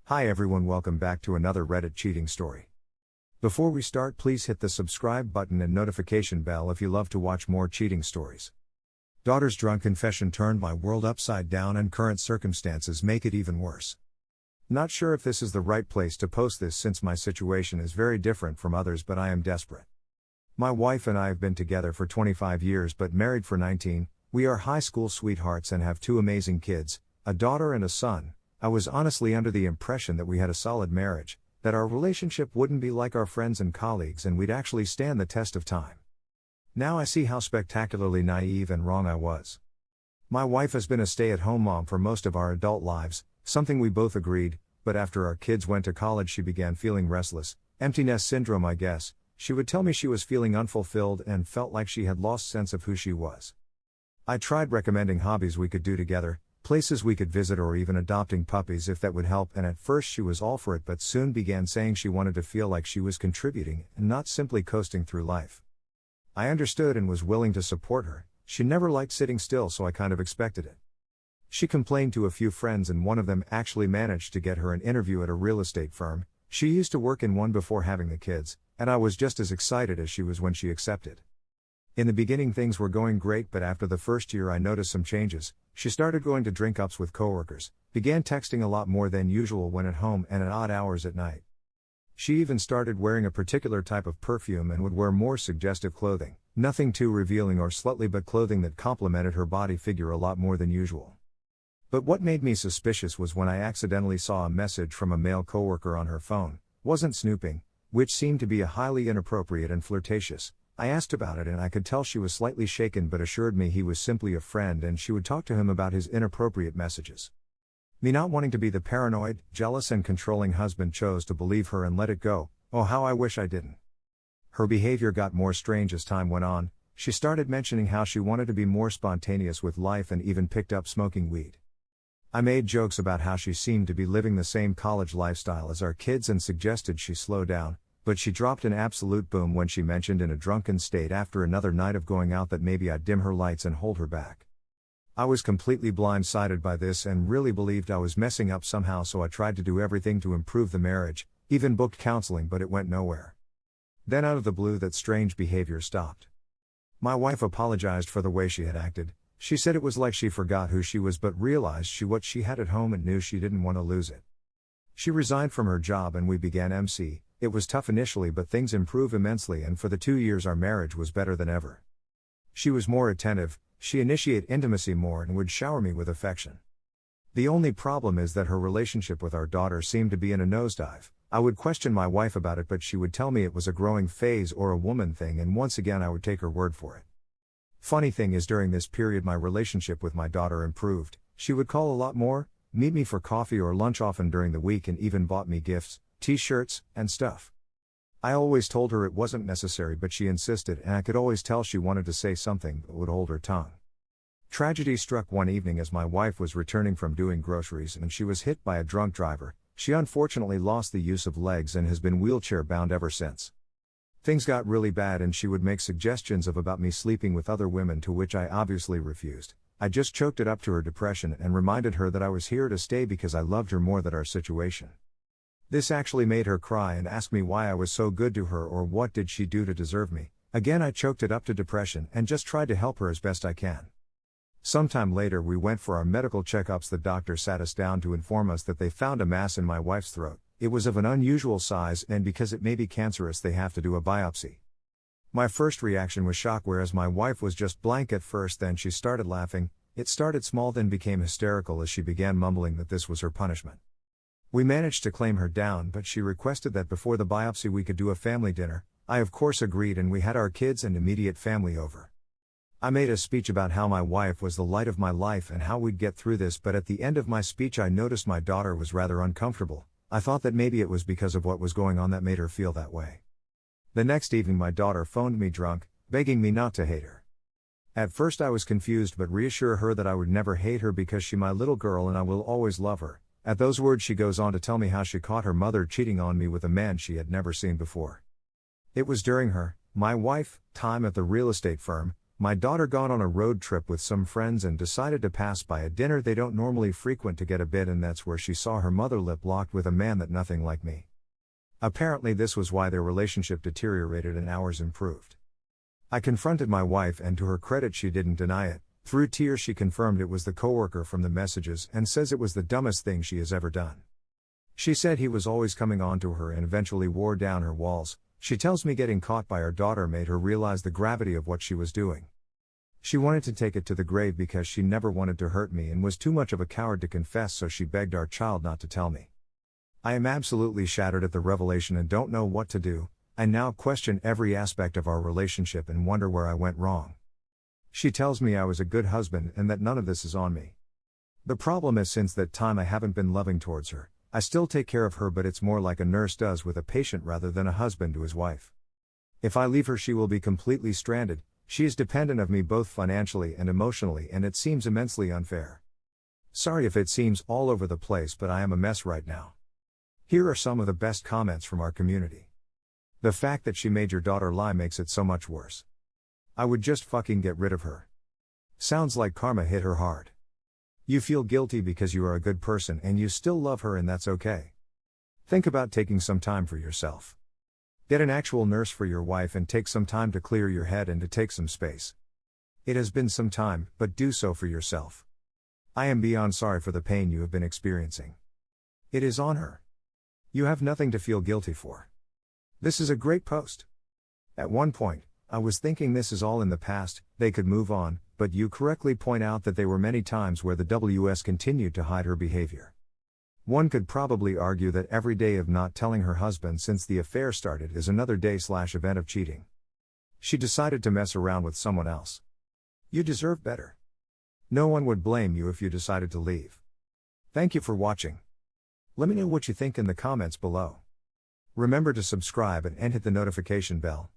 Hi everyone, welcome back to another Reddit cheating story. Before we start, please hit the subscribe button and notification bell if you love to watch more cheating stories. Daughter's drunk confession turned my world upside down and current circumstances make it even worse. Not sure if this is the right place to post this since my situation is very different from others, but I am desperate. My wife and I have been together for 25 years but married for 19, we are high school sweethearts and have two amazing kids, a daughter and a son. I was honestly under the impression that we had a solid marriage, that our relationship wouldn't be like our friends and colleagues and we'd actually stand the test of time. Now I see how spectacularly naive and wrong I was. My wife has been a stay-at-home mom for most of our adult lives, something we both agreed, but after our kids went to college she began feeling restless, empty nest syndrome I guess. She would tell me she was feeling unfulfilled and felt like she had lost sense of who she was. I tried recommending hobbies we could do together, places we could visit, or even adopting puppies if that would help, and at first she was all for it but soon began saying she wanted to feel like she was contributing and not simply coasting through life. I understood and was willing to support her. She never liked sitting still, so I kind of expected it. She complained to a few friends and one of them actually managed to get her an interview at a real estate firm. She used to work in one before having the kids, and I was just as excited as she was when she accepted. In the beginning things were going great, but after the first year I noticed some changes. She started going to drink-ups with coworkers, began texting a lot more than usual when at home and at odd hours at night. She even started wearing a particular type of perfume and would wear more suggestive clothing, nothing too revealing or slutty, but clothing that complemented her body figure a lot more than usual. But what made me suspicious was when I accidentally saw a message from a male coworker on her phone, wasn't snooping, which seemed to be a highly inappropriate and flirtatious. I asked about it and I could tell she was slightly shaken but assured me he was simply a friend and she would talk to him about his inappropriate messages. Me not wanting to be the paranoid, jealous and controlling husband chose to believe her and let it go. Oh, how I wish I didn't. Her behavior got more strange as time went on. She started mentioning how she wanted to be more spontaneous with life and even picked up smoking weed. I made jokes about how she seemed to be living the same college lifestyle as our kids and suggested she slow down. But she dropped an absolute boom when she mentioned in a drunken state after another night of going out that maybe I'd dim her lights and hold her back. I was completely blindsided by this and really believed I was messing up somehow, so I tried to do everything to improve the marriage, even booked counseling, but it went nowhere. Then out of the blue that strange behavior stopped. My wife apologized for the way she had acted. She said it was like she forgot who she was but realized what she had at home and knew she didn't want to lose it. She resigned from her job and we began MC. It was tough initially but things improved immensely, and for the 2 years our marriage was better than ever. She was more attentive, she initiated intimacy more and would shower me with affection. The only problem is that her relationship with our daughter seemed to be in a nosedive. I would question my wife about it but she would tell me it was a growing phase or a woman thing, and once again I would take her word for it. Funny thing is, during this period my relationship with my daughter improved. She would call a lot more, meet me for coffee or lunch often during the week, and even bought me gifts, t-shirts, and stuff. I always told her it wasn't necessary but she insisted, and I could always tell she wanted to say something but would hold her tongue. Tragedy struck one evening as my wife was returning from doing groceries and she was hit by a drunk driver. She unfortunately lost the use of legs and has been wheelchair bound ever since. Things got really bad and she would make suggestions about me sleeping with other women, to which I obviously refused. I just choked it up to her depression and reminded her that I was here to stay because I loved her more than our situation. This actually made her cry and ask me why I was so good to her or what did she do to deserve me. Again I choked it up to depression and just tried to help her as best I can. Sometime later we went for our medical checkups. The doctor sat us down to inform us that they found a mass in my wife's throat. It was of an unusual size and because it may be cancerous they have to do a biopsy. My first reaction was shock, whereas my wife was just blank at first, then she started laughing. It started small then became hysterical as she began mumbling that this was her punishment. We managed to calm her down but she requested that before the biopsy we could do a family dinner. I of course agreed and we had our kids and immediate family over. I made a speech about how my wife was the light of my life and how we'd get through this, but at the end of my speech I noticed my daughter was rather uncomfortable. I thought that maybe it was because of what was going on that made her feel that way. The next evening my daughter phoned me drunk, begging me not to hate her. At first I was confused but reassure her that I would never hate her because she's my little girl and I will always love her. At those words she goes on to tell me how she caught her mother cheating on me with a man she had never seen before. It was during my wife, time at the real estate firm. My daughter gone on a road trip with some friends and decided to pass by a dinner they don't normally frequent to get a bit, and that's where she saw her mother lip locked with a man that nothing like me. Apparently this was why their relationship deteriorated and ours improved. I confronted my wife, and to her credit she didn't deny it. Through tears she confirmed it was the coworker from the messages and says it was the dumbest thing she has ever done. She said he was always coming on to her and eventually wore down her walls. She tells me getting caught by her daughter made her realize the gravity of what she was doing. She wanted to take it to the grave because she never wanted to hurt me and was too much of a coward to confess, so she begged our child not to tell me. I am absolutely shattered at the revelation and don't know what to do. I now question every aspect of our relationship and wonder where I went wrong. She tells me I was a good husband and that none of this is on me. The problem is, since that time I haven't been loving towards her. I still take care of her, but it's more like a nurse does with a patient rather than a husband to his wife. If I leave her, she will be completely stranded. She is dependent of me both financially and emotionally, and it seems immensely unfair. Sorry if it seems all over the place, but I am a mess right now. Here are some of the best comments from our community. The fact that she made your daughter lie makes it so much worse. I would just fucking get rid of her. Sounds like karma hit her hard. You feel guilty because you are a good person and you still love her, and that's okay. Think about taking some time for yourself. Get an actual nurse for your wife and take some time to clear your head and to take some space. It has been some time, but do so for yourself. I am beyond sorry for the pain you have been experiencing. It is on her. You have nothing to feel guilty for. This is a great post. At one point, I was thinking this is all in the past, they could move on, but you correctly point out that there were many times where the WS continued to hide her behavior. One could probably argue that every day of not telling her husband since the affair started is another day/event of cheating. She decided to mess around with someone else. You deserve better. No one would blame you if you decided to leave. Thank you for watching. Let me know what you think in the comments below. Remember to subscribe and hit the notification bell.